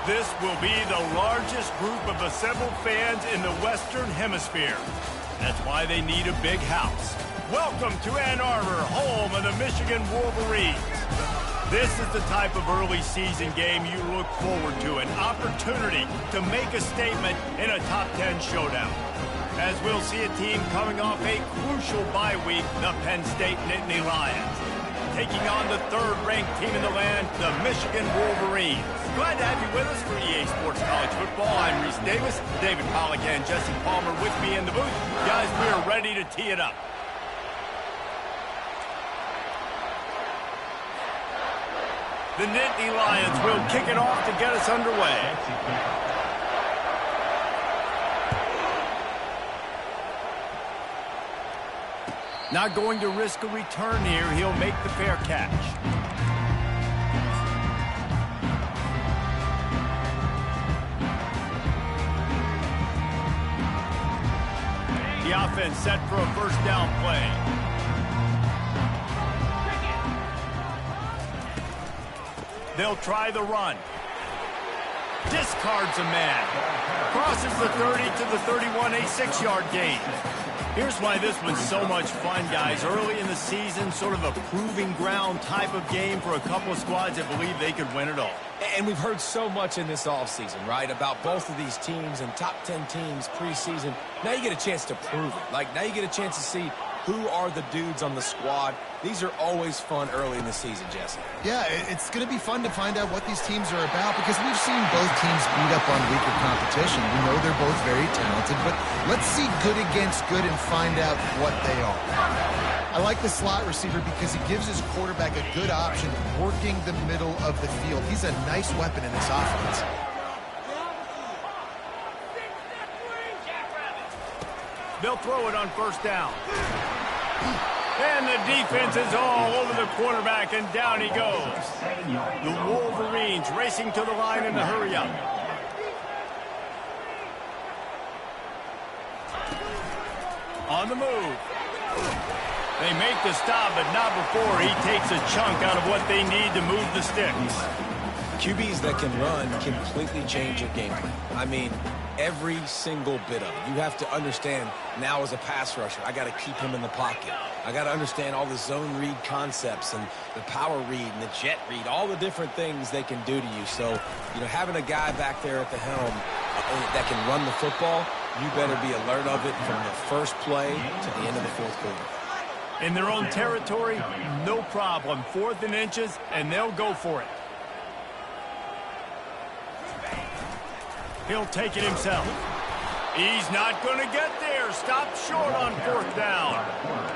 This will be the largest group of assembled fans in the Western Hemisphere. That's why they need a big house. Welcome to Ann Arbor, home of the Michigan Wolverines. This is the type of early season game you look forward to, an opportunity to make a statement in a top 10 showdown. As we'll see a team coming off a crucial bye week, the Penn State Nittany Lions, taking on the third-ranked team in the land, the Michigan Wolverines. Glad to have you with us for EA Sports College Football. I'm Reese Davis, David Pollack and Jesse Palmer with me in the booth. Guys, we are ready to tee it up. The Nittany Lions will kick it off to get us underway. Not going to risk a return here. He'll make the fair catch. The offense set for a first down play. They'll try the run. Discards a man. Crosses the 30 to the 31, a 6-yard gain. Here's why this was so much fun, guys. Early in the season, sort of a proving ground type of game for a couple of squads that believe they could win it all. And we've heard so much in this offseason, right, about both of these teams and top 10 teams preseason. Now you get a chance to prove it. Like, now you get a chance to see who are the dudes on the squad. These are always fun early in the season, Jesse. Yeah, it's going to be fun to find out what these teams are about because we've seen both teams beat up on weaker competition. We know they're both very talented, but let's see good against good and find out what they are. I like the slot receiver because he gives his quarterback a good option working the middle of the field. He's a nice weapon in this offense. They'll throw it on first down. And the defense is all over the quarterback, and down he goes. The Wolverines racing to the line in the hurry-up. On the move. They make the stop, but not before he takes a chunk out of what they need to move the sticks. QBs that can run completely change your game plan. I mean, every single bit of it. You have to understand now as a pass rusher, I got to keep him in the pocket. I got to understand all the zone read concepts and the power read and the jet read, all the different things they can do to you. So, you know, having a guy back there at the helm that can run the football, you better be alert of it from the first play to the end of the fourth quarter. In their own territory, no problem. 4th and inches, and they'll go for it. He'll take it himself. He's not going to get there. Stop short on 4th down.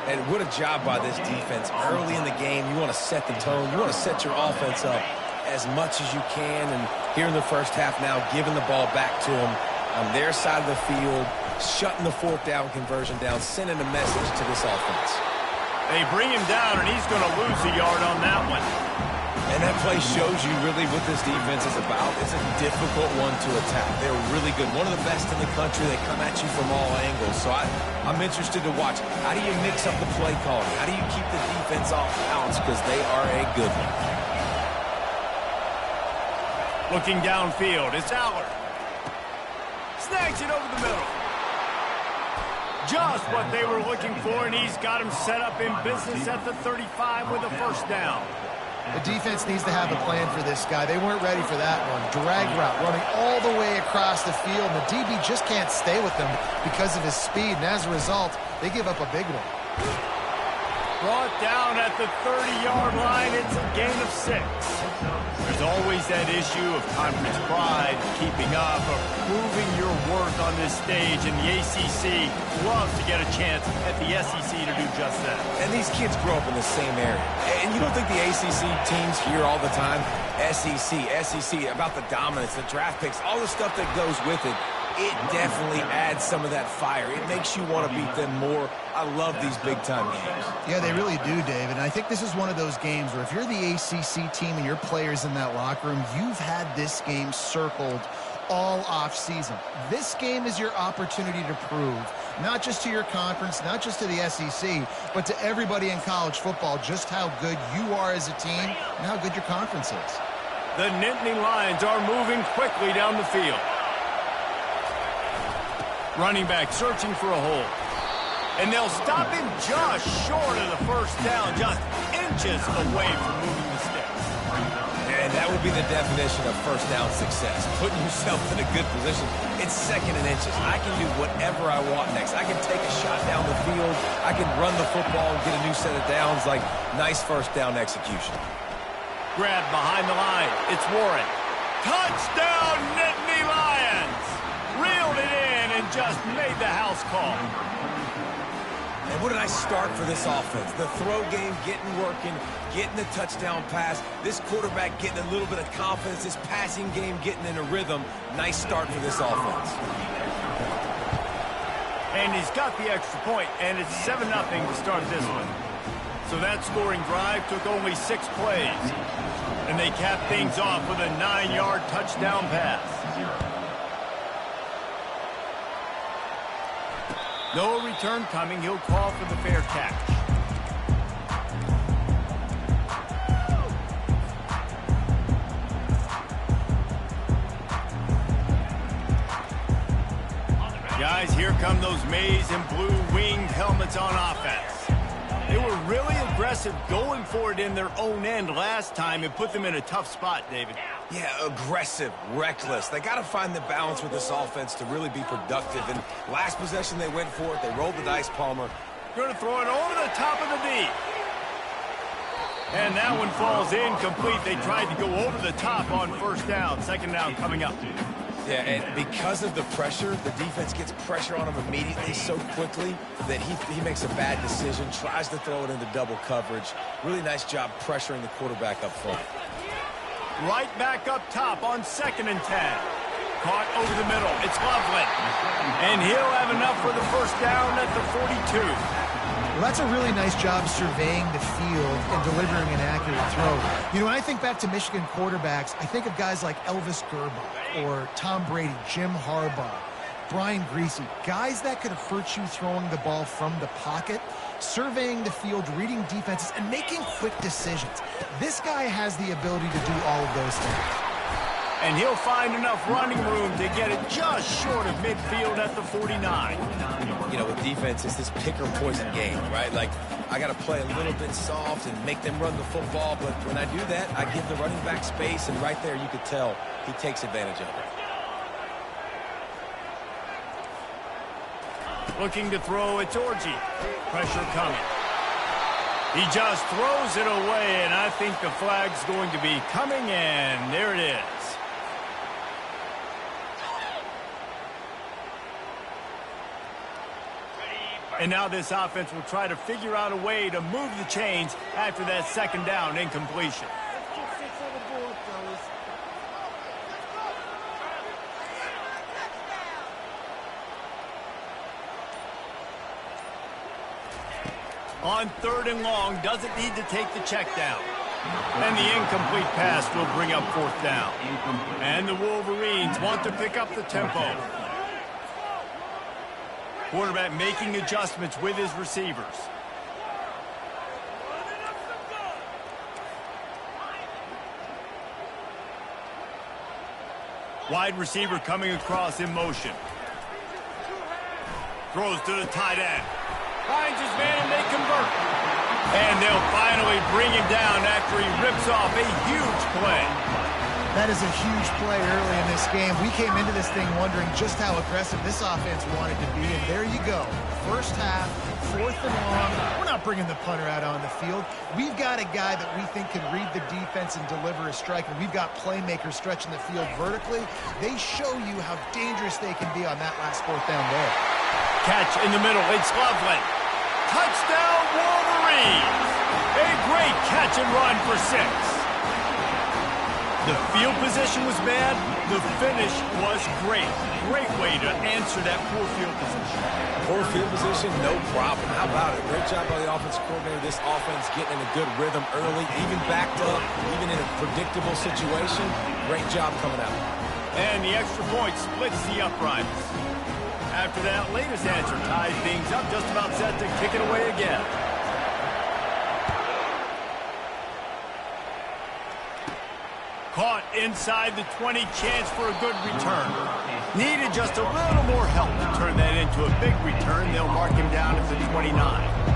And what a job by this defense. Early in the game, you want to set the tone. You want to set your offense up as much as you can. And here in the first half now, giving the ball back to them on their side of the field, shutting the 4th down conversion down, sending a message to this offense. They bring him down, and he's going to lose a yard on that one. And that play shows you really what this defense is about. It's a difficult one to attack. They're really good. One of the best in the country. They come at you from all angles. So I'm interested to watch. How do you mix up the play calling? How do you keep the defense off balance? Because they are a good one. Looking downfield, it's Allard. Snags it over the middle. Just what they were looking for, and he's got him set up in business at the 35 with a first down. The defense needs to have a plan for this guy. They weren't ready for that one. Drag route running all the way across the field, and the DB just can't stay with them because of his speed, and as a result, they give up a big one. Brought down at the 30-yard line. It's a gain of 6. There's always that issue of conference pride, keeping up, of proving your worth on this stage, and the ACC loves to get a chance at the SEC to do just that. And these kids grow up in the same area. And you don't think the ACC teams hear all the time, SEC, about the dominance, the draft picks, all the stuff that goes with it. It definitely adds some of that fire. It makes you want to beat them more. I love these big-time games. Yeah, they really do, David. And I think this is one of those games where if you're the ACC team and your players in that locker room, you've had this game circled all off-season. This game is your opportunity to prove, not just to your conference, not just to the SEC, but to everybody in college football, just how good you are as a team and how good your conference is. The Nittany Lions are moving quickly down the field. Running back searching for a hole. And they'll stop him just short of the first down, just inches away from moving the sticks. And that would be the definition of first down success. Putting yourself in a good position. It's second and inches. I can do whatever I want next. I can take a shot down the field. I can run the football and get a new set of downs. Like, nice first down execution. Grab behind the line. It's Warren. Touchdown, Nittany Lions! Reeled it in and just made the house call. And what a nice start for this offense. The throw game getting working, getting the touchdown pass. This quarterback getting a little bit of confidence. This passing game getting in a rhythm. Nice start for this offense. And he's got the extra point, and it's 7-0 to start this one. So that scoring drive took only 6 plays. And they capped things off with a 9-yard touchdown pass. No return coming. He'll call for the fair catch. Guys, here come those maize and blue winged helmets on offense. They were really aggressive going for it in their own end last time and put them in a tough spot, David. Yeah, aggressive, reckless. They got to find the balance with this offense to really be productive. And last possession, they went for it. They rolled the dice, Palmer. Going to throw it over the top of the D. And that one falls incomplete. They tried to go over the top on first down. Second down coming up. Yeah, and because of the pressure, the defense gets pressure on him immediately so quickly that he makes a bad decision, tries to throw it into double coverage. Really nice job pressuring the quarterback up front. Right back up top on 2nd and 10. Caught over the middle. It's Loveland. And he'll have enough for the first down at the 42. Well, that's a really nice job surveying the field and delivering an accurate throw. You know, when I think back to Michigan quarterbacks, I think of guys like Elvis Gerber or Tom Brady, Jim Harbaugh, Brian Griese, guys that could hurt you throwing the ball from the pocket, surveying the field, reading defenses, and making quick decisions. This guy has the ability to do all of those things. And he'll find enough running room to get it just short of midfield at the 49. You know, with defense, it's this pick or poison game, right? Like, I got to play a little bit soft and make them run the football, but when I do that, I give the running back space, and right there you could tell he takes advantage of it. Looking to throw, it's Orji. Pressure coming. He just throws it away, and I think the flag's going to be coming in. There it is. And now this offense will try to figure out a way to move the chains after that second down incompletion. On 3rd and long, doesn't need to take the check down. And the incomplete pass will bring up 4th down. And the Wolverines want to pick up the tempo. Quarterback making adjustments with his receivers. Wide receiver coming across in motion. Throws to the tight end. Finds his man and they convert. And they'll finally bring him down after he rips off a huge play. That is a huge play early in this game. We came into this thing wondering just how aggressive this offense wanted to be, and there you go. First half, 4th and long. We're not bringing the punter out on the field. We've got a guy that we think can read the defense and deliver a strike, and we've got playmakers stretching the field vertically. They show you how dangerous they can be on that last 4th down there. Catch in the middle. It's Loveland. Touchdown, Wolverines! A great catch and run for 6. The field position was bad. The finish was great. Great way to answer that poor field position. Poor field position, no problem. How about it? Great job by the offensive coordinator. This offense getting in a good rhythm early, even backed up, even in a predictable situation. Great job coming out. And the extra point splits the uprights. After that latest answer tied things up, just about set to kick it away again. Caught inside the 20, chance for a good return. Needed just a little more help to turn that into a big return. They'll mark him down at the 29.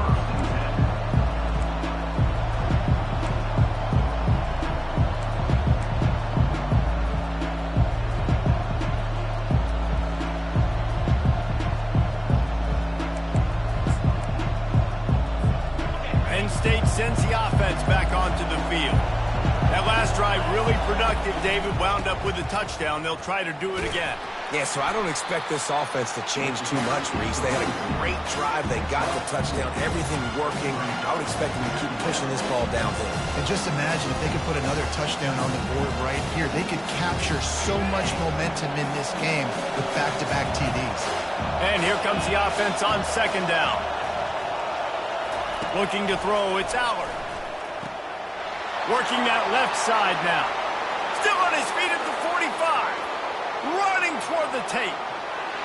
Penn State sends the offense back onto the field. That last drive really productive, David. Wound up with a touchdown. They'll try to do it again. Yeah, so I don't expect this offense to change too much, Reese. They had a great drive. They got the touchdown. Everything working. I would expect them to keep pushing this ball downfield. And just imagine if they could put another touchdown on the board right here. They could capture so much momentum in this game with back-to-back TDs. And here comes the offense on second down. Looking to throw, it's Allard. Working that left side now. Still on his feet at the 45. Running toward the tape.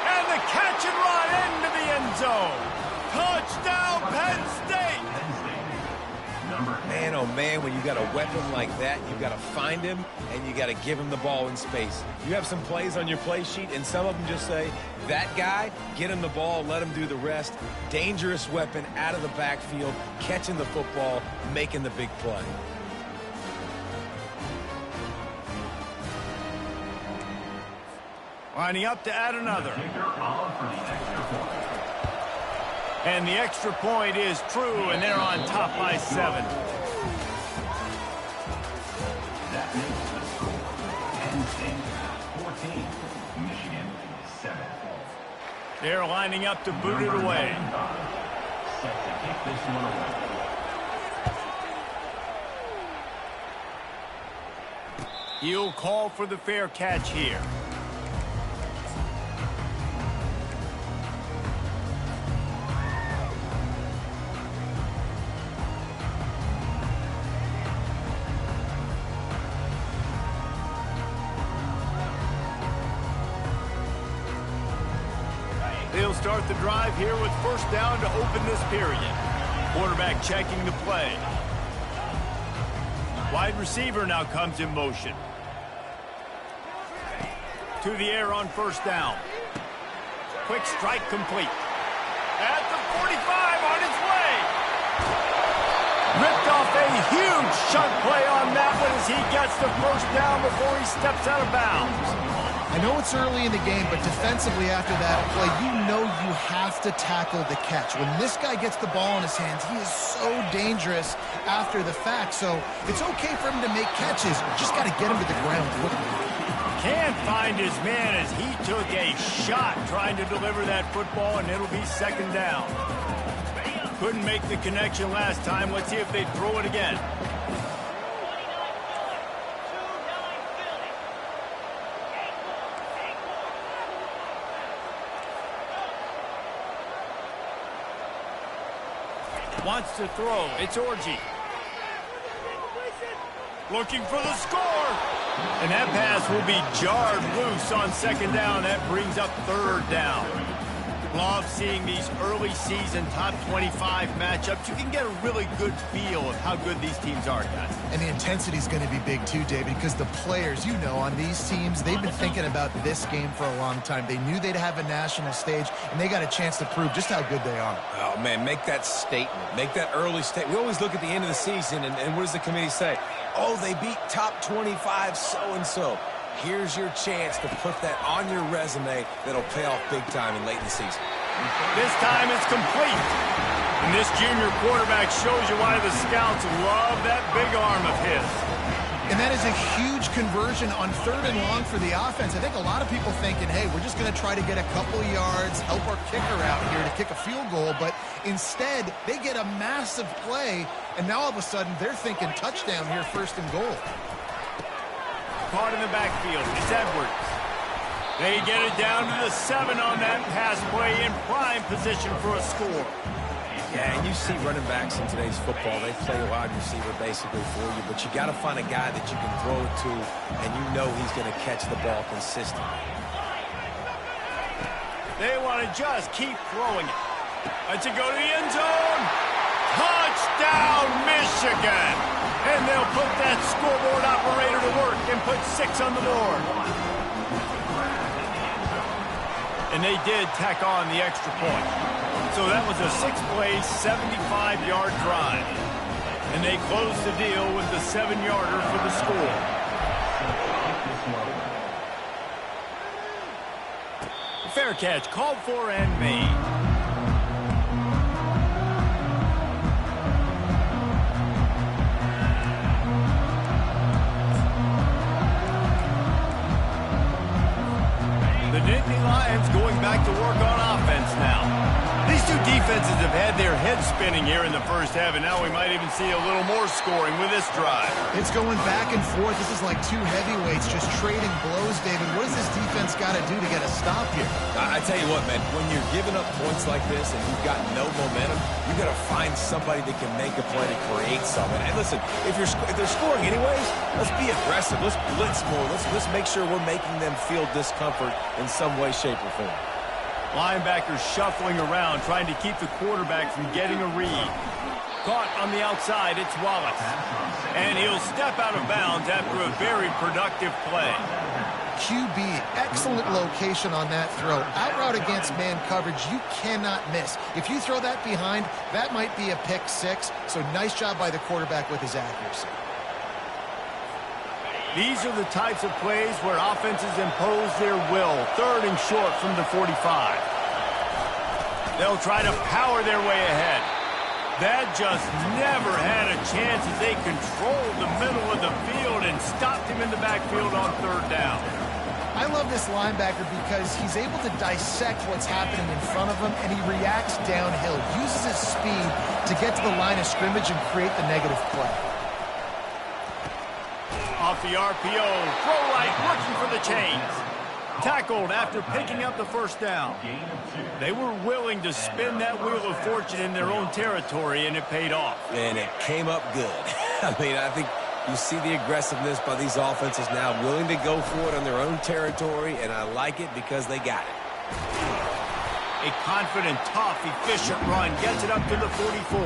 And the catch and run into the end zone. Touchdown, Penn State! Man, oh man, when you got a weapon like that, you got to find him and you got to give him the ball in space. You have some plays on your play sheet, and some of them just say, that guy, get him the ball, let him do the rest. Dangerous weapon out of the backfield, catching the football, making the big play. Lining up to add another. And the extra point is true, and they're on top by 7. That makes the score. Penn State 14, Michigan 7. They're lining up to boot it away. Set to kick this one away. He'll call for the fair catch here. They'll start the drive here with first down to open this period. Quarterback checking the play. Wide receiver now comes in motion. To the air on first down. Quick strike complete. At the 45 on its way. Ripped off a huge chunk play on that one as he gets the first down before he steps out of bounds. I know it's early in the game, but defensively after that play, you know you have to tackle the catch. When this guy gets the ball in his hands, he is so dangerous after the fact. So it's okay for him to make catches. Just got to get him to the ground quickly. Can't find his man as he took a shot trying to deliver that football, and it'll be second down. Couldn't make the connection last time. Let's see if they throw it again. Wants to throw. It's Orji. Looking for the score. And that pass will be jarred loose on second down. That brings up third down. Love seeing these early season top 25 matchups. You can get a really good feel of how good these teams are, guys. And the intensity is going to be big too, David, because the players, you know, on these teams, they've been thinking about this game for a long time. They knew they'd have a national stage, and they got a chance to prove just how good they are. Oh, man, make that statement. Make that early statement. We always look at the end of the season, and what does the committee say? Oh, they beat top 25 so-and-so. Here's your chance to put that on your resume that'll pay off big time in late in the season. This time it's complete. And this junior quarterback shows you why the scouts love that big arm of his. And that is a huge conversion on third and long for the offense. I think a lot of people thinking, hey, we're just going to try to get a couple yards, help our kicker out here to kick a field goal. But instead, they get a massive play, and now all of a sudden they're thinking touchdown here, first and goal. Caught in the backfield. It's Edwards. They get it down to the 7 on that pass play in prime position for a score. Yeah, and you see running backs in today's football, they play a wide receiver basically for you, but you got to find a guy that you can throw it to, and you know he's going to catch the ball consistently. They want to just keep throwing it. Let's it go to the end zone. Touchdown, Michigan. And they'll put that scoreboard operator to work and put 6 on the board. And they did tack on the extra point. So that was a 6-play, 75-yard drive. And they closed the deal with the 7-yarder for the score. Fair catch called for and made. The Nittany Lions going back to work on offense now. These two defenses have had their heads spinning here in the first half, and now we might even see a little more scoring with this drive. It's going back and forth. This is like two heavyweights just trading blows, David. What does this defense got to do to get a stop here? I tell you what, man, when you're giving up points like this and you've got no momentum, you got to find somebody that can make a play to create something. And listen, if they're scoring anyways, let's be aggressive. Let's blitz more. Let's make sure we're making them feel discomfort in some way, shape, or form. Linebackers shuffling around, trying to keep the quarterback from getting a read. Caught on the outside, it's Wallace. And he'll step out of bounds after a very productive play. QB, excellent location on that throw. Out route against man coverage, you cannot miss. If you throw that behind, that might be a pick 6. So nice job by the quarterback with his accuracy. These are the types of plays where offenses impose their will. 3rd and short from the 45. They'll try to power their way ahead. That just never had a chance as they controlled the middle of the field and stopped him in the backfield on 3rd down. I love this linebacker because he's able to dissect what's happening in front of him, and he reacts downhill, uses his speed to get to the line of scrimmage and create the negative play. Off the RPO, throw right, looking for the chains. Tackled after picking up the 1st down. They were willing to spin that wheel of fortune in their own territory, and it paid off. And it came up good. I mean, I think you see the aggressiveness by these offenses now, willing to go for it on their own territory, and I like it because they got it. A confident, tough, efficient run gets it up to the 44.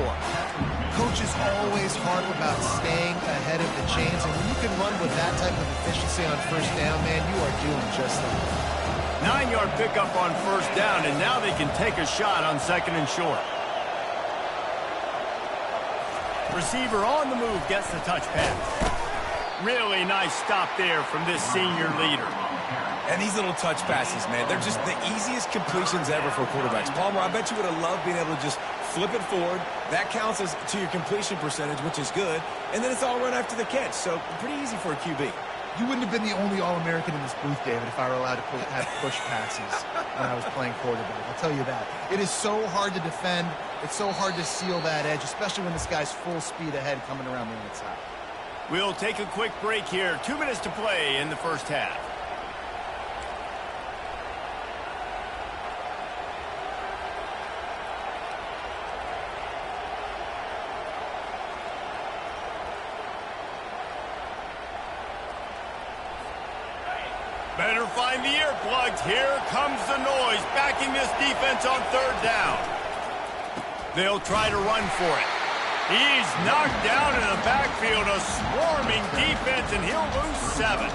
Coaches always harp about staying ahead of the chains, and when you can run with that type of efficiency on 1st down, man, you are doing just that. 9-yard pickup on 1st down, and now they can take a shot on 2nd and short. Receiver on the move gets the touch pass. Really nice stop there from this senior leader. And these little touch passes, man, they're just the easiest completions ever for quarterbacks. Palmer, I bet you would have loved being able to just flip it forward. That counts as to your completion percentage, which is good. And then it's all run after the catch. So pretty easy for a QB. You wouldn't have been the only All-American in this booth, David, if I were allowed to have push passes when I was playing quarterback. I'll tell you that. It is so hard to defend. It's so hard to seal that edge, especially when this guy's full speed ahead coming around the outside. We'll take a quick break here. 2 minutes to play in the 1st half. Better find the earplugs. Here comes the noise, backing this defense on 3rd down. They'll try to run for it. He's knocked down in the backfield, a swarming defense, and he'll lose 7.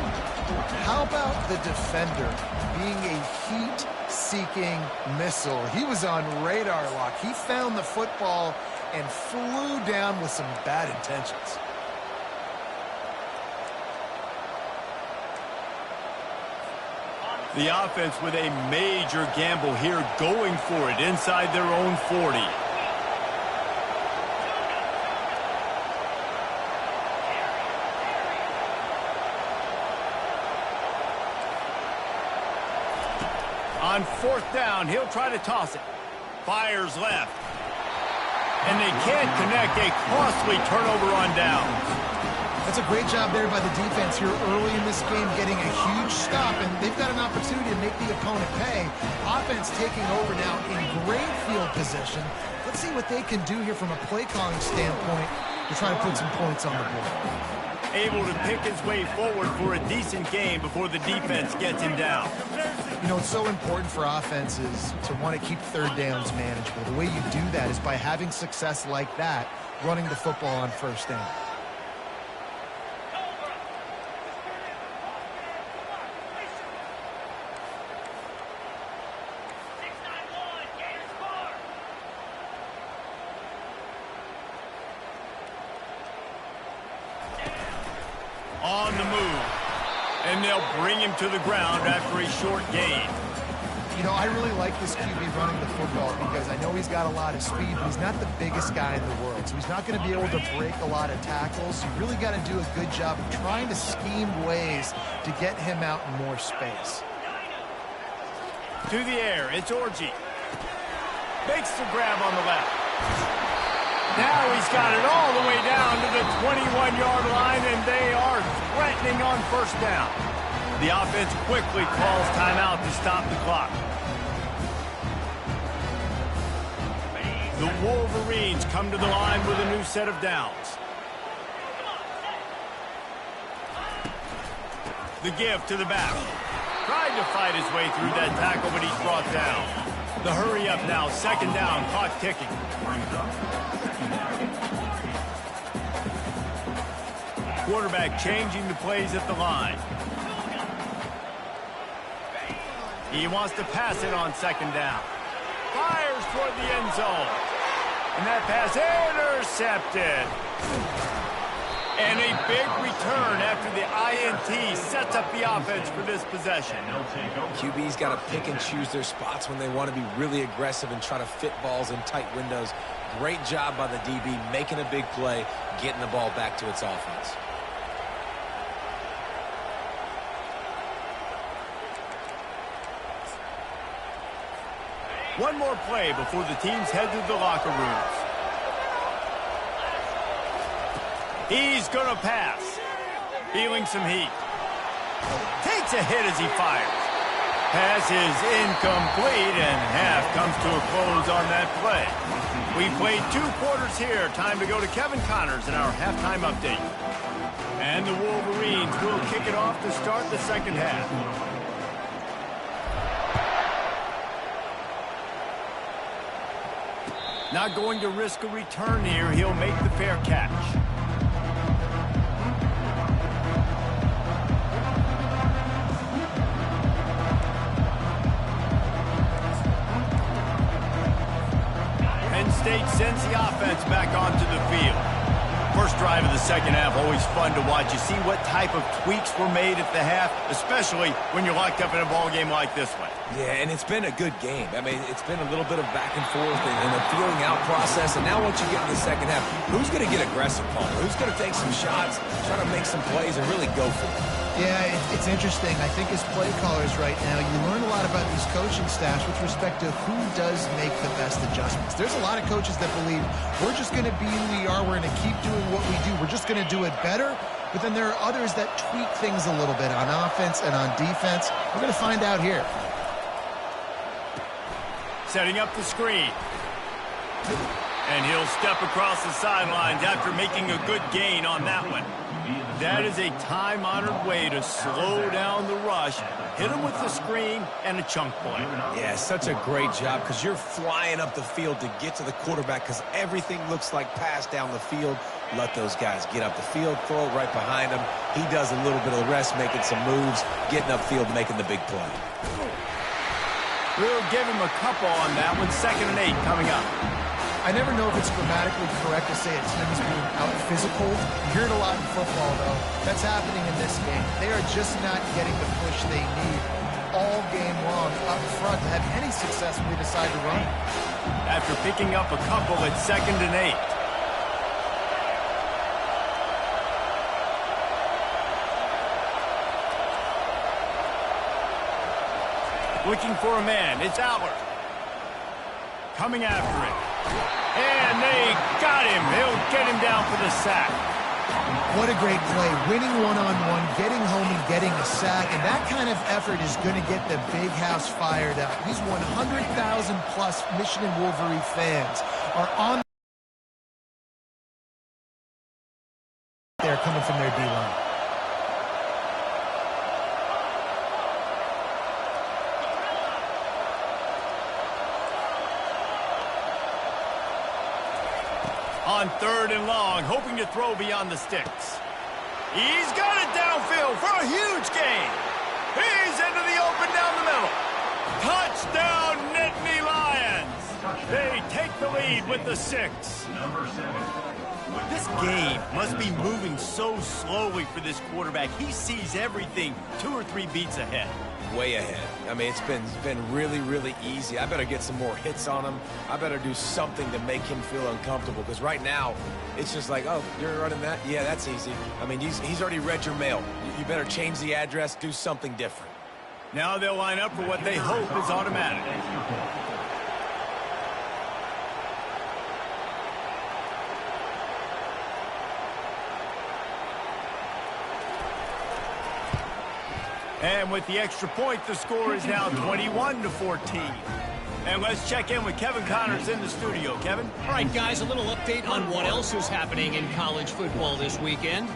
How about the defender being a heat-seeking missile? He was on radar lock. He found the football and flew down with some bad intentions. The offense with a major gamble here, going for it inside their own 40. On 4th down, he'll try to toss it. Fires left. And they can't connect. A costly turnover on downs. That's a great job there by the defense here early in this game, getting a huge stop, and they've got an opportunity to make the opponent pay. Offense taking over now in great field position. Let's see what they can do here from a play calling standpoint to try to put some points on the board. Able to pick his way forward for a decent game before the defense gets him down. You know, it's so important for offenses to want to keep 3rd downs manageable. The way you do that is by having success like that, running the football on 1st down. On the move. And they'll bring him to the ground after a short gain. You know, I really like this QB running the football because I know he's got a lot of speed, but he's not the biggest guy in the world. So he's not going to be able to break a lot of tackles. You really got to do a good job of trying to scheme ways to get him out in more space. To the air, it's Orji. Makes the grab on the left. Now he's got it all the way down to the 21-yard line, and they are threatening on first down. The offense quickly calls timeout to stop the clock. The Wolverines come to the line with a new set of downs. The give to the back. Tried to fight his way through that tackle, but he's brought down. The hurry up now, second down, clock ticking. Quarterback changing the plays at the line. He wants to pass it on second down. Fires toward the end zone. And that pass intercepted. And a big return after the INT sets up the offense for this possession. QB's got to pick and choose their spots when they want to be really aggressive and try to fit balls in tight windows. Great job by the DB making a big play, getting the ball back to its offense. One more play before the teams head to the locker rooms. He's going to pass. Feeling some heat. Takes a hit as he fires. Pass is incomplete, and half comes to a close on that play. We played 2 quarters here. Time to go to Kevin Connors in our halftime update. And the Wolverines will kick it off to start the second half. Not going to risk a return here. He'll make the fair catch. Penn State sends the offense back onto the field. First drive of the second half, always fun to watch. You see what type of tweaks were made at the half, especially when you're locked up in a ball game like this one. Yeah, and it's been a good game. I mean, it's been a little bit of back and forth and a feeling out process. And now once you get in the second half, who's going to get aggressive, Paul? Who's going to take some shots, try to make some plays, and really go for it? Yeah, it's interesting. I think as play callers right now, you learn a lot about these coaching staffs with respect to who does make the best adjustments. There's a lot of coaches that believe we're just going to be who we are. We're going to keep doing what we do. We're just going to do it better. But then there are others that tweak things a little bit on offense and on defense. We're going to find out here. Setting up the screen. And he'll step across the sidelines after making a good gain on that one. That is a time-honored way to slow down the rush, hit him with the screen, and a chunk play. Yeah, such a great job because you're flying up the field to get to the quarterback because everything looks like pass down the field. Let those guys get up the field, throw it right behind him. He does a little bit of the rest, making some moves, getting upfield, making the big play. We'll give him a couple on that one. 2nd and 8 coming up. I never know if it's grammatically correct to say a team is being out-physical. You hear it a lot in football, though. That's happening in this game. They are just not getting the push they need all game long up front to have any success when they decide to run. After picking up a couple at 2nd and 8. Looking for a man. It's Allard. Coming after it. And they got him. He'll get him down for the sack. What a great play. Winning one-on-one, getting home and getting a sack. And that kind of effort is going to get the big house fired up. These 100,000-plus Michigan Wolverine fans are on there coming from their D-line. On 3rd and long, hoping to throw beyond the sticks. He's got it downfield for a huge gain. He's into the open down the middle. Touchdown, Nittany Lions. They take the lead with the 6. Number 7. This game must be moving so slowly for this quarterback. He sees everything 2 or 3 beats ahead. Way ahead. I mean, it's been really, really easy. I better get some more hits on him. I better do something to make him feel uncomfortable, because right now, it's just like, oh, you're running that? Yeah, that's easy. I mean, he's already read your mail. You better change the address, do something different. Now they'll line up for what they hope is automatic. And with the extra point, the score is now 21-14. And let's check in with Kevin Connors in the studio. Kevin? All right, guys, a little update on what else is happening in college football this weekend.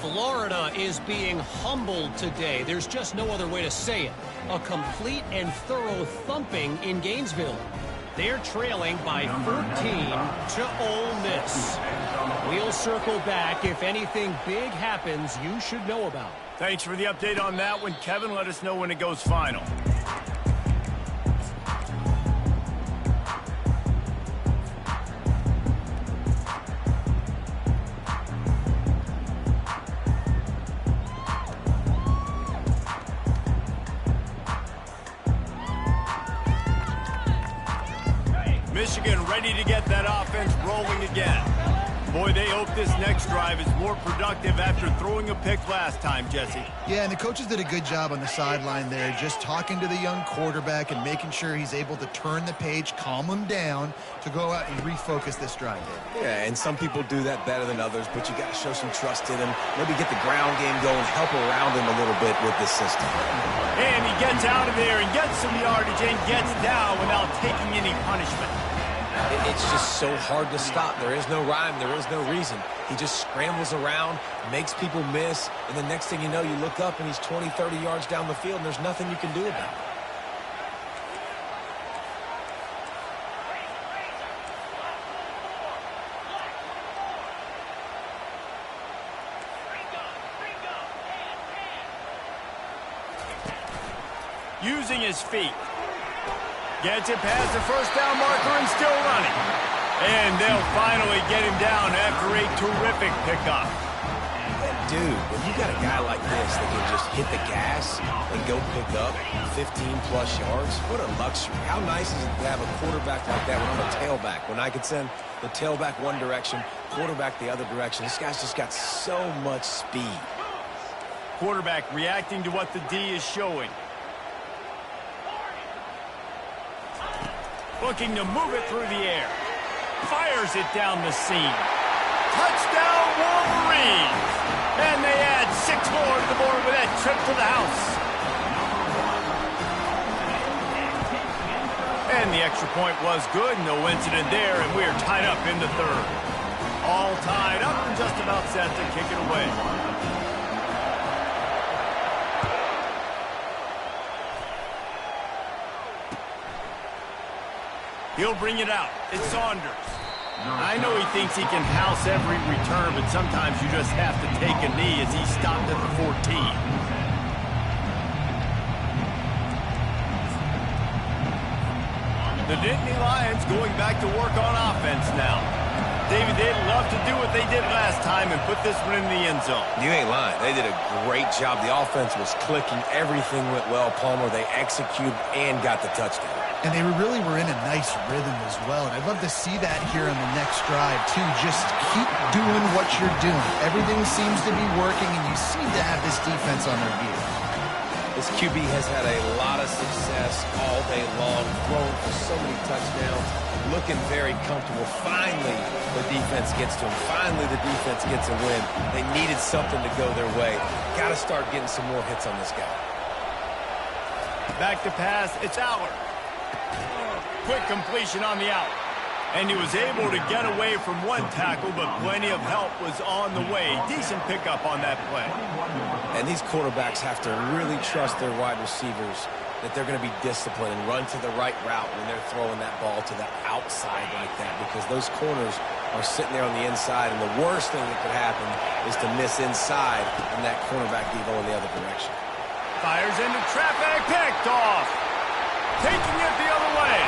Florida is being humbled today. There's just no other way to say it. A complete and thorough thumping in Gainesville. They're trailing by 14 to Ole Miss. We'll circle back if anything big happens you should know about. Thanks for the update on that one, Kevin. Let us know when it goes final. Michigan ready to get that offense rolling again. Boy, they hope this next drive is more productive after throwing a pick last time, Jesse. Yeah, and the coaches did a good job on the sideline there, just talking to the young quarterback and making sure he's able to turn the page, calm him down to go out and refocus this drive. Yeah, and some people do that better than others, but you got to show some trust in him. Maybe get the ground game going, help around him a little bit with this system. And he gets out of there and gets some yardage and gets down without taking any punishment. It's just so hard to stop. There is no rhyme. There is no reason. He just scrambles around, makes people miss, and the next thing you know, you look up and he's 20, 30 yards down the field, and there's nothing you can do about it. Using his feet. Gets it past the first down marker and still running. And they'll finally get him down after a terrific pickup. Dude, when you got a guy like this that can just hit the gas and go pick up 15-plus yards, what a luxury. How nice is it to have a quarterback like that with a tailback? When I could send the tailback one direction, quarterback the other direction. This guy's just got so much speed. Quarterback reacting to what the D is showing. Looking to move it through the air. Fires it down the seam. Touchdown, Wolverines! And they add 6 more to the board with that trip to the house. And the extra point was good. No incident there, and we're tied up in the third. All tied up and just about set to kick it away. He'll bring it out. It's Saunders. I know he thinks he can house every return, but sometimes you just have to take a knee as he stopped at the 14. The Nittany Lions going back to work on offense now. David, they'd love to do what they did last time and put this one in the end zone. You ain't lying. They did a great job. The offense was clicking. Everything went well, Palmer. They executed and got the touchdown. And they really were in a nice rhythm as well. And I'd love to see that here on the next drive, too. Just keep doing what you're doing. Everything seems to be working, and you seem to have this defense on their heels. This QB has had a lot of success all day long, throwing for so many touchdowns, looking very comfortable. Finally, the defense gets to him. Finally, the defense gets a win. They needed something to go their way. Got to start getting some more hits on this guy. Back to pass. It's Aller. Quick completion on the out. And he was able to get away from one tackle, but plenty of help was on the way. Decent pickup on that play. And these quarterbacks have to really trust their wide receivers that they're going to be disciplined and run to the right route when they're throwing that ball to the outside like that, because those corners are sitting there on the inside, and the worst thing that could happen is to miss inside and that cornerback be going the other direction. Fires into traffic, picked off. Taking it the other way.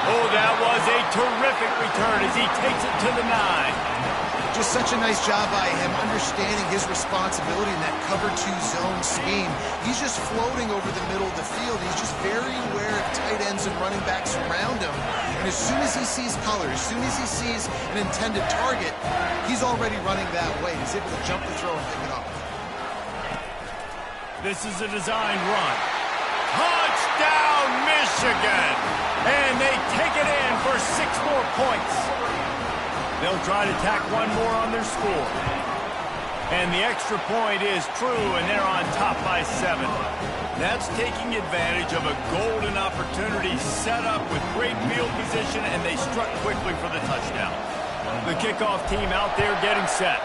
Oh, that was a terrific return as he takes it to the 9. Just such a nice job by him, understanding his responsibility in that cover 2 zone scheme. He's just floating over the middle of the field. He's just very aware of tight ends and running backs around him. And as soon as he sees color, as soon as he sees an intended target, he's already running that way. He's able to jump the throw and pick it up. This is a designed run. Touchdown, Michigan! And they take it in for 6 more points. They'll try to tack one more on their score. And the extra point is true, and they're on top by 7. That's taking advantage of a golden opportunity set up with great field position, and they struck quickly for the touchdown. The kickoff team out there getting set.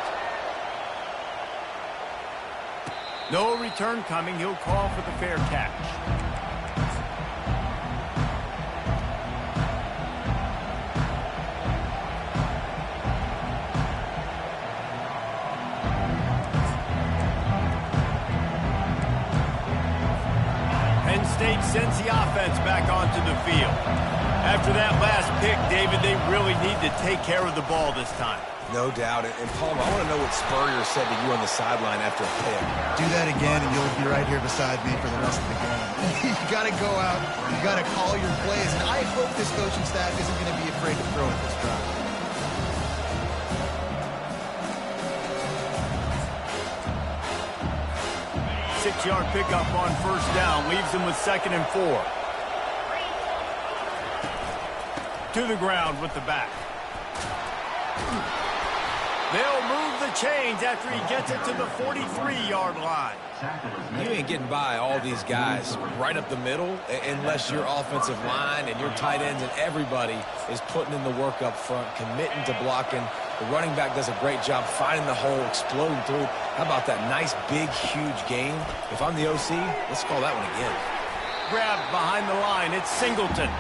No return coming. He'll call for the fair catch. Penn State sends the offense back onto the field. After that last pick, David, they really need to take care of the ball this time. No doubt. And Palmer, I want to know what Spurrier said to you on the sideline after a pick. Do that again, and you'll be right here beside me for the rest of the game. You got to go out. You got to call your plays. And I hope this coaching staff isn't going to be afraid to throw at this drive. Six-yard pickup on first down. Leaves them with 2nd and 4. To the ground with the back. They'll move the chains after he gets it to the 43-yard line. You ain't getting by all these guys right up the middle unless your offensive line and your tight ends and everybody is putting in the work up front, committing to blocking. The running back does a great job finding the hole, exploding through. How about that nice, big, huge gain? If I'm the OC, let's call that one again. Grabbed behind the line. It's Singleton.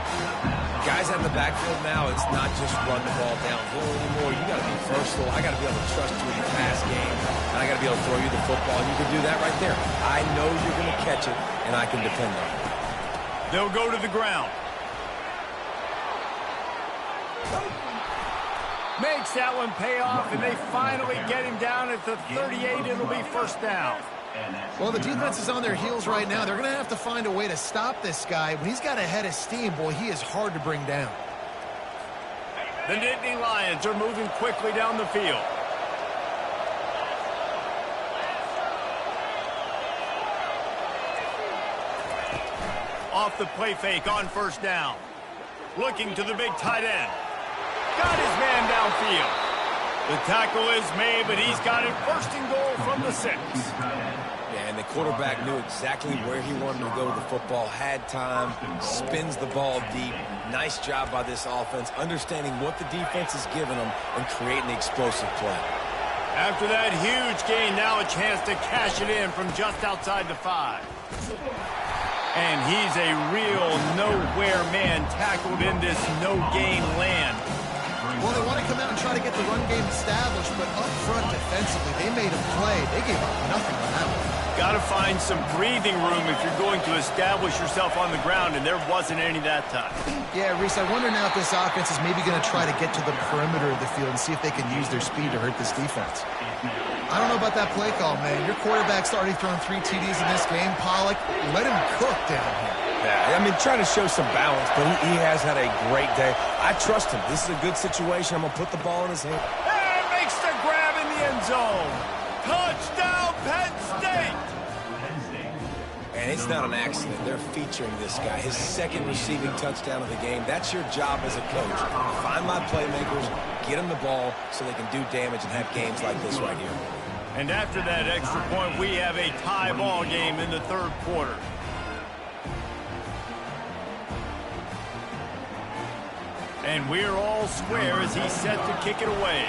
Guys out in the backfield now, it's not just run the ball downhill anymore. You got to be versatile. I got to be able to trust you in the pass game, and I got to be able to throw you the football. And you can do that right there. I know you're going to catch it, and I can depend on it. They'll go to the ground. Makes that one pay off, and they finally get him down at the 38. It'll be first down. Well, the defense is on their heels right now. They're going to have to find a way to stop this guy. When he's got a head of steam, boy, he is hard to bring down. The Nittany Lions are moving quickly down the field. Off the play fake on first down. Looking to the big tight end. Got his man downfield. The tackle is made, but he's got it first and goal from the 6. Yeah, and the quarterback knew exactly where he wanted to go with the football, had time, spins the ball deep. Nice job by this offense, understanding what the defense is giving them and creating the explosive play. After that huge gain, now a chance to cash it in from just outside the 5. And he's a real nowhere man tackled in this no-gain land. Well, they want to come out and try to get the run game established, but up front defensively, they made a play. They gave up nothing on that one. Got to find some breathing room if you're going to establish yourself on the ground, and there wasn't any that time. Yeah, Reese, I wonder now if this offense is maybe going to try to get to the perimeter of the field and see if they can use their speed to hurt this defense. I don't know about that play call, man. Your quarterback's already thrown 3 TDs in this game. Pollock, let him cook down here. Yeah, I mean, trying to show some balance, but he has had a great day. I trust him. This is a good situation. I'm going to put the ball in his hand. And makes the grab in the end zone. Touchdown, Penn State! And it's not an accident. They're featuring this guy. His 2nd receiving touchdown of the game. That's your job as a coach. Find my playmakers, get them the ball so they can do damage and have games like this right here. And after that extra point, we have a tie ball game in the 3rd quarter. And we're all square as he's set to kick it away.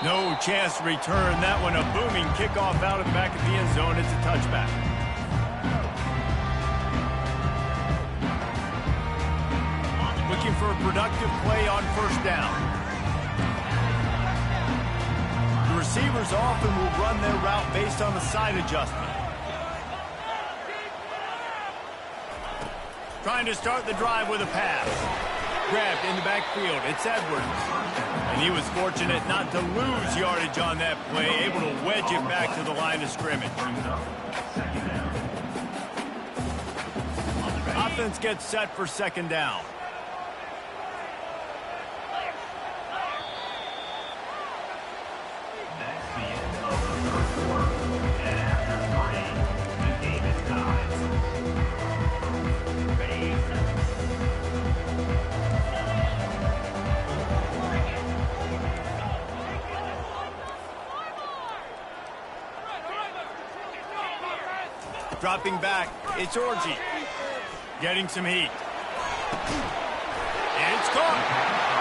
No chance to return that one. A booming kickoff out of the back of the end zone. It's a touchback. Looking for a productive play on first down. Receivers often will run their route based on a side adjustment. Trying to start the drive with a pass. Grabbed in the backfield. It's Edwards. And he was fortunate not to lose yardage on that play, able to wedge it back to the line of scrimmage. Offense gets set for second down. That's the end of the third quarter. And after 3, the game is tied. Dropping back, it's Orji. Getting some heat. And it's caught.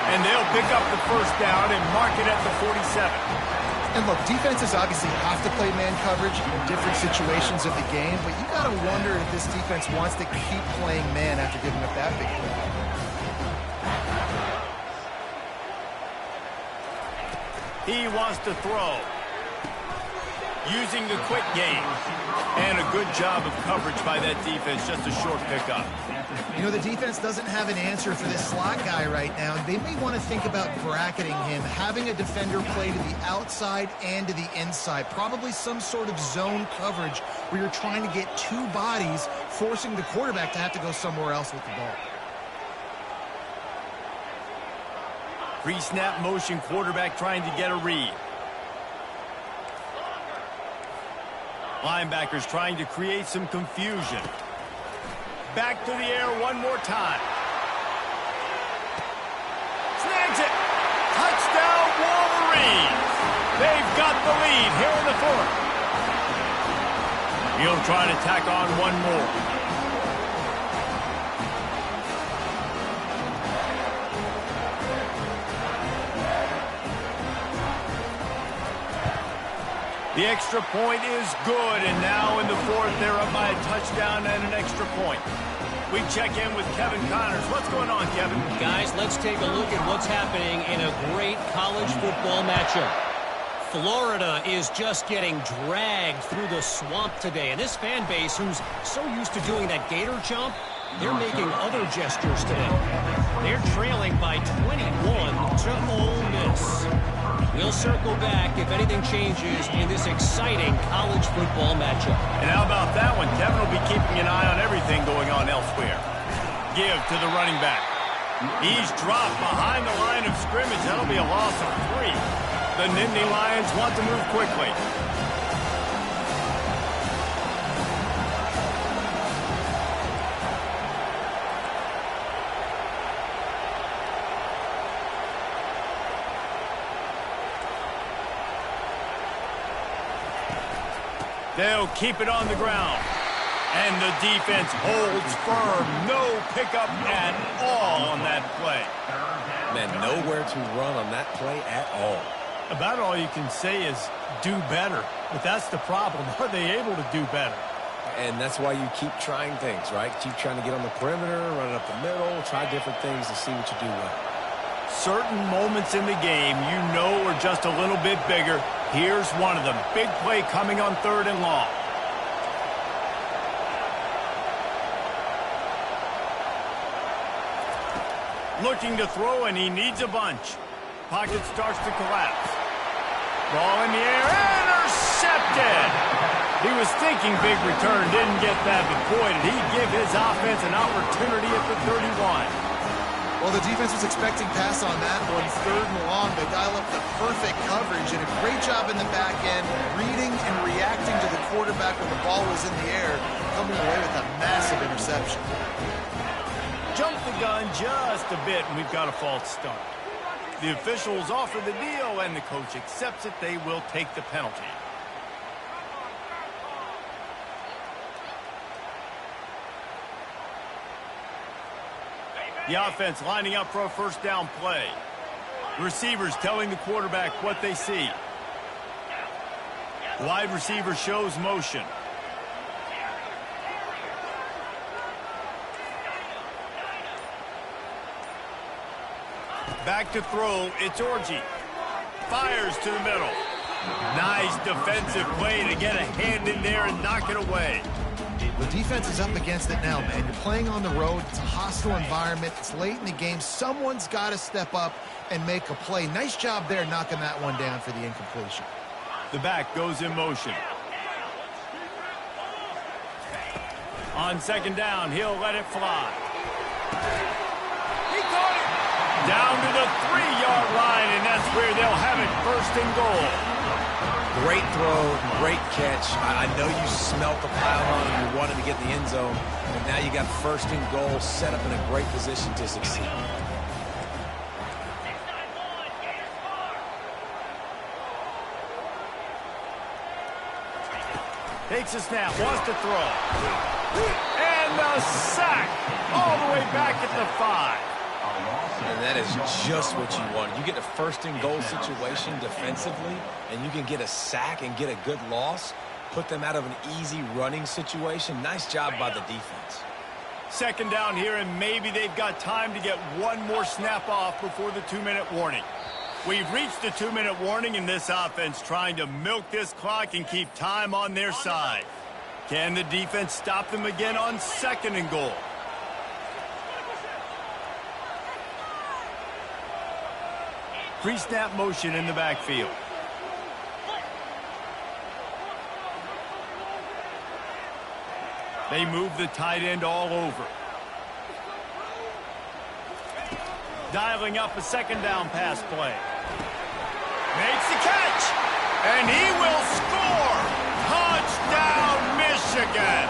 And they'll pick up the first down and mark it at the 47. And look, defenses obviously have to play man coverage in different situations of the game, but you got to wonder if this defense wants to keep playing man after giving up that big play. He wants to throw. Using the quick game. And a good job of coverage by that defense. Just a short pickup. You know, the defense doesn't have an answer for this slot guy right now. They may want to think about bracketing him, having a defender play to the outside and to the inside. Probably some sort of zone coverage where you're trying to get two bodies, forcing the quarterback to have to go somewhere else with the ball. Pre-snap motion quarterback trying to get a read. Linebackers trying to create some confusion. Back to the air one more time. Snags it. Touchdown Wolverines. They've got the lead here in the fourth. He'll try to tack on one more. The extra point is good, and now in the fourth, they're up by a touchdown and an extra point. We check in with Kevin Connors. What's going on, Kevin? Guys, let's take a look at what's happening in a great college football matchup. Florida is just getting dragged through the swamp today, and this fan base, who's so used to doing that gator jump, they're making other gestures today. They're trailing by 21 to Ole Miss. We'll circle back if anything changes in this exciting college football matchup. And how about that one? Kevin will be keeping an eye on everything going on elsewhere. Give to the running back. He's dropped behind the line of scrimmage. That'll be a loss of 3. The Nittany Lions want to move quickly. They'll keep it on the ground. And the defense holds firm. No pickup at all on that play. Man, nowhere to run on that play at all. About all you can say is do better. But that's the problem. Are they able to do better? And that's why you keep trying things, right? Keep trying to get on the perimeter, run it up the middle, try different things to see what you do well. Certain moments in the game you know are just a little bit bigger. Here's one of them. Big play coming on 3rd and long. Looking to throw, and he needs a bunch. Pocket starts to collapse. Ball in the air, intercepted! He was thinking big return, didn't get that, but boy, did he give his offense an opportunity at the 31. Well, the defense was expecting pass on that one, 3rd and long. They dial up the perfect coverage and a great job in the back end, reading and reacting to the quarterback when the ball was in the air, coming away with a massive interception. Jumped the gun just a bit, and we've got a false start. The officials offer the deal, and the coach accepts it. They will take the penalty. The offense lining up for a first down play. Receivers telling the quarterback what they see. Wide receiver shows motion. Back to throw, it's Orji. Fires to the middle. Nice defensive play to get a hand in there and knock it away. The defense is up against it now, man. You're playing on the road. It's a hostile environment. It's late in the game. Someone's got to step up and make a play. Nice job there knocking that one down for the incompletion. The back goes in motion. On second down, he'll let it fly. He caught it! Down to the 3-yard line, and that's where they'll have it, first and goal. Great throw, great catch. I know you smelt the pylon and you wanted to get in the end zone, but now you got first and goal set up in a great position to succeed. Takes a snap, wants to throw. And the sack all the way back at the 5. And that is just what you want. You get a first and goal situation defensively, and you can get a sack and get a good loss, put them out of an easy running situation. Nice job by the defense. Second down here, and maybe they've got time to get one more snap off before the 2-minute warning. We've reached the 2-minute warning, and this offense trying to milk this clock and keep time on their side. Can the defense stop them again on second and goal? Pre-snap motion in the backfield. They move the tight end all over. Dialing up a second down pass play. Makes the catch. And he will score. Touchdown, Michigan.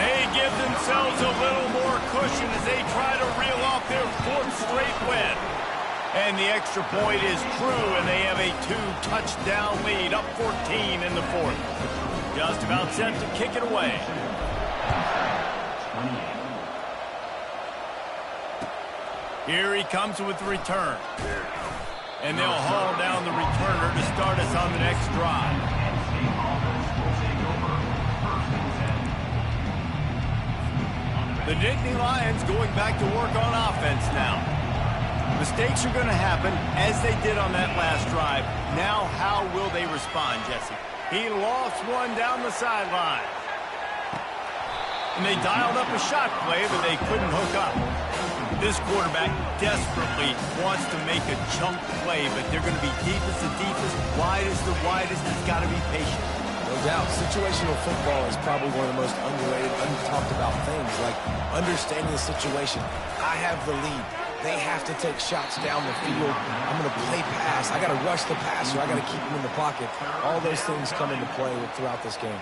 They give themselves a little more cushion as they try to reel off their 4th straight win. And the extra point is true, and they have a 2-touchdown lead, up 14 in the 4th. Just about set to kick it away. Here he comes with the return. And they'll haul down the returner to start us on the next drive. The Nittany Lions going back to work on offense now. Mistakes are going to happen, as they did on that last drive. Now, how will they respond, Jesse? He lost one down the sideline. And they dialed up a shot play, but they couldn't hook up. This quarterback desperately wants to make a chunk play, but they're going to be deepest to deepest, widest to widest. He's got to be patient. No doubt. Situational football is probably one of the most underrated, untalked about things, like understanding the situation. I have the lead. They have to take shots down the field. I'm going to play pass. I got to rush the passer. I got to keep him in the pocket. All those things come into play throughout this game.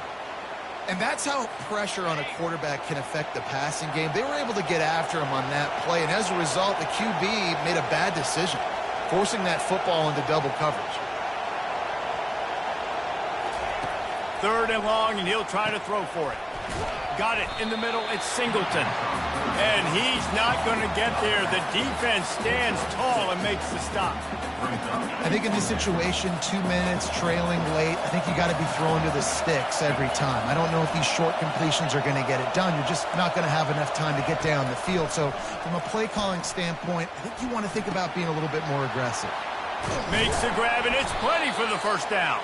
And that's how pressure on a quarterback can affect the passing game. They were able to get after him on that play, and as a result, the QB made a bad decision, forcing that football into double coverage. Third and long, and he'll try to throw for it. Got it in the middle. It's Singleton. And he's not going to get there. The defense stands tall and makes the stop. I think in this situation, 2 minutes, trailing late, I think you got to be throwing to the sticks every time. I don't know if these short completions are going to get it done. You're just not going to have enough time to get down the field. So from a play calling standpoint, I think you want to think about being a little bit more aggressive. Makes the grab, and it's plenty for the first down.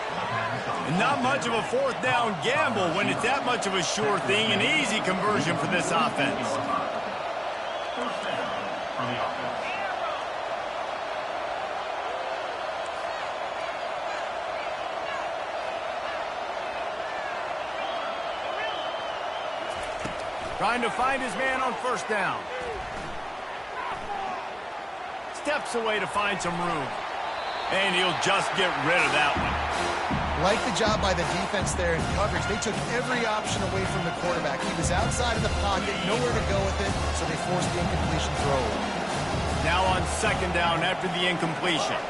And not much of a fourth down gamble when it's that much of a sure thing. An easy conversion for this offense. Trying to find his man on first down. Steps away to find some room. And he'll just get rid of that one. Like the job by the defense there in coverage. They took every option away from the quarterback. He was outside of the pocket, nowhere to go with it, so they forced the incompletion throw. Now on second down after the incompletion.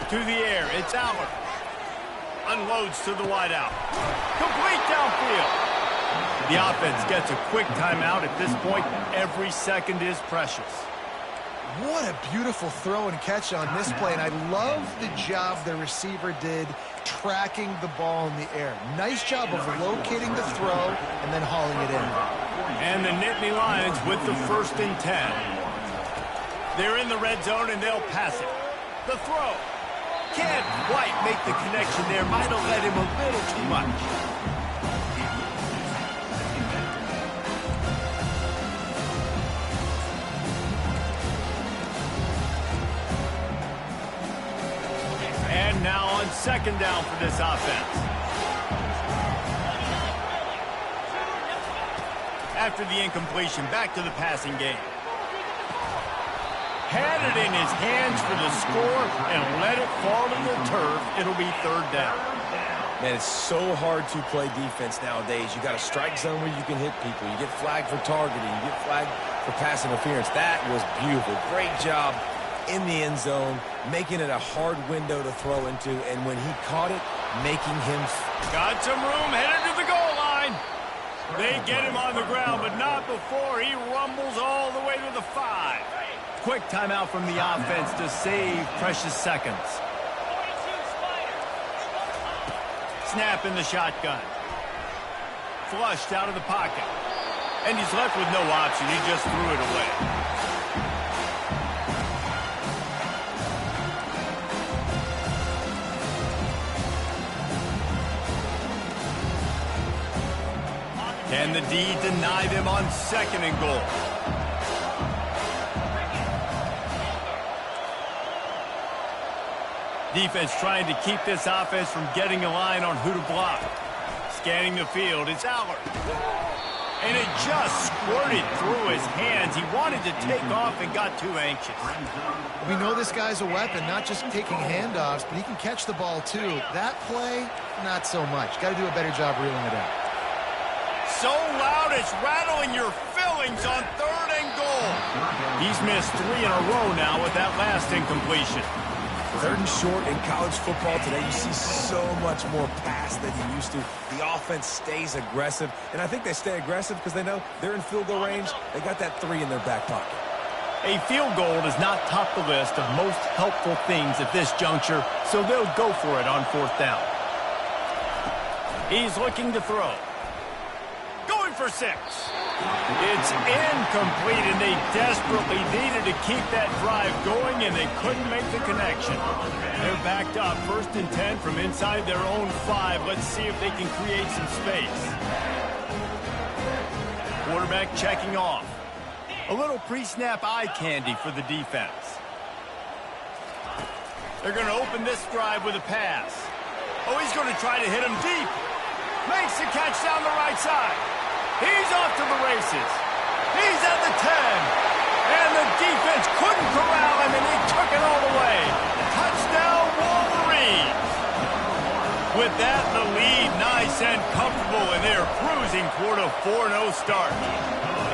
To the air, it's Aller. Unloads to the wideout. Complete downfield. The offense gets a quick timeout at this point. Every second is precious. What a beautiful throw and catch on this play, and I love the job the receiver did tracking the ball in the air. Nice job of locating the throw and then hauling it in. And the Nittany Lions with the 1st and 10. They're in the red zone, and they'll pass it. The throw. Can't quite make the connection there. Might have led him a little too much. second down for this offense. After the incompletion, back to the passing game. Had it in his hands for the score and let it fall to the turf. It'll be third down. Man, it's so hard to play defense nowadays. You got a strike zone where you can hit people. You get flagged for targeting. You get flagged for pass interference. That was beautiful. Great job in the end zone, making it a hard window to throw into, and when he caught it, making him... Got some room, headed to the goal line. They get him on the ground, but not before he rumbles all the way to the 5. Quick timeout from the offense to save precious seconds. Snap in the shotgun. Flushed out of the pocket. And he's left with no option. He just threw it away. Can the D deny them on second and goal? Defense trying to keep this offense from getting a line on who to block. Scanning the field, it's Allard. And it just squirted through his hands. He wanted to take off and got too anxious. We know this guy's a weapon, not just taking handoffs, but he can catch the ball too. That play, not so much. Got to do a better job reeling it out. So loud it's rattling your fillings on third and goal. He's missed 3 in a row now with that last incompletion. Third and short in college football today, you see so much more pass than you used to. The offense stays aggressive, and I think they stay aggressive because they know they're in field goal range. They got that 3 in their back pocket. A field goal does not top the list of most helpful things at this juncture, so they'll go for it on fourth down. He's looking to throw. Going for 6. It's incomplete, and they desperately needed to keep that drive going, and they couldn't make the connection. They're backed up, 1st and 10 from inside their own 5. Let's see if they can create some space. Quarterback checking off. A little pre-snap eye candy for the defense. They're going to open this drive with a pass. Oh, he's going to try to hit him deep. Makes the catch down the right side. He's off to the races. He's at the 10. And the defense couldn't corral him, and he took it all the way. Touchdown, Wolverines. With that, the lead nice and comfortable, and they're cruising toward a 4-0 start.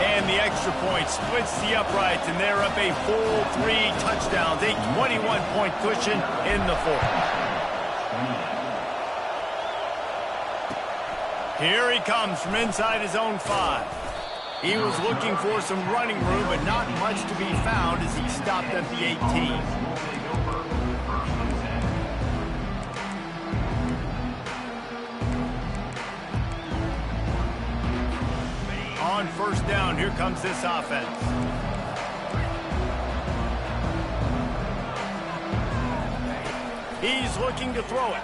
And the extra point splits the uprights, and they're up a full 3 touchdowns, a 21-point cushion in the 4th. Here he comes from inside his own 5. He was looking for some running room, but not much to be found as he stopped at the 18. On first down, here comes this offense. He's looking to throw it.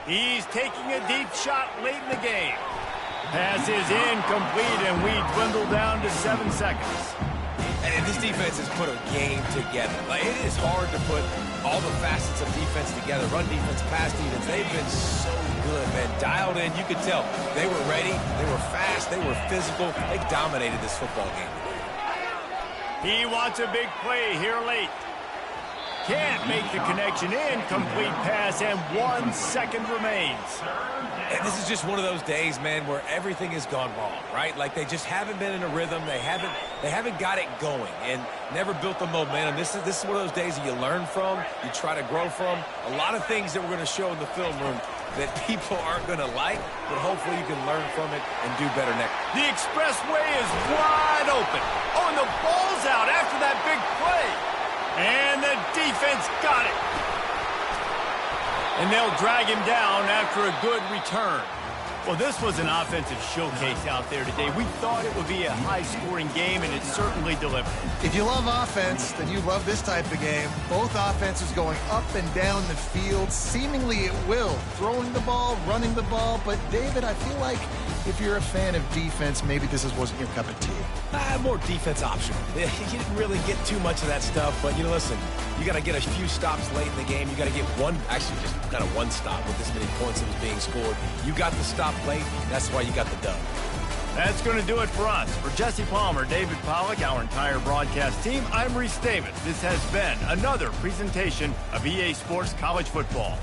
He's taking a deep shot late in the game. Pass is incomplete, and we dwindle down to 7 seconds. And this defense has put a game together. Like, it is hard to put all the facets of defense together. Run defense, pass defense. They've been so good, man. Dialed in. You could tell they were ready. They were fast. They were physical. They dominated this football game. He wants a big play here late. Can't make the connection. Incomplete pass, and 1 second remains. And this is just one of those days, man, where everything has gone wrong, right? Like, they just haven't been in a rhythm. They haven't got it going and never built the momentum. This is one of those days that you learn from, you try to grow from. A lot of things that we're going to show in the film room that people aren't going to like, but hopefully you can learn from it and do better next. The expressway is wide open. Oh, and the ball's out after that big play. And the defense got it. And they'll drag him down after a good return. Well, this was an offensive showcase out there today. We thought it would be a high-scoring game, and it certainly delivered. If you love offense, then you love this type of game. Both offenses going up and down the field, seemingly at will. Throwing the ball, running the ball. But, David, I feel like if you're a fan of defense, maybe this wasn't your cup of tea. More defense optional. You didn't really get too much of that stuff, but, listen, You got to get a few stops late in the game. You got to get one, actually just kind of one stop with this many points that was being scored. You got the stop late. That's why you got the dub. That's going to do it for us. For Jesse Palmer, David Pollack, our entire broadcast team, I'm Reese Davis. This has been another presentation of EA Sports College Football.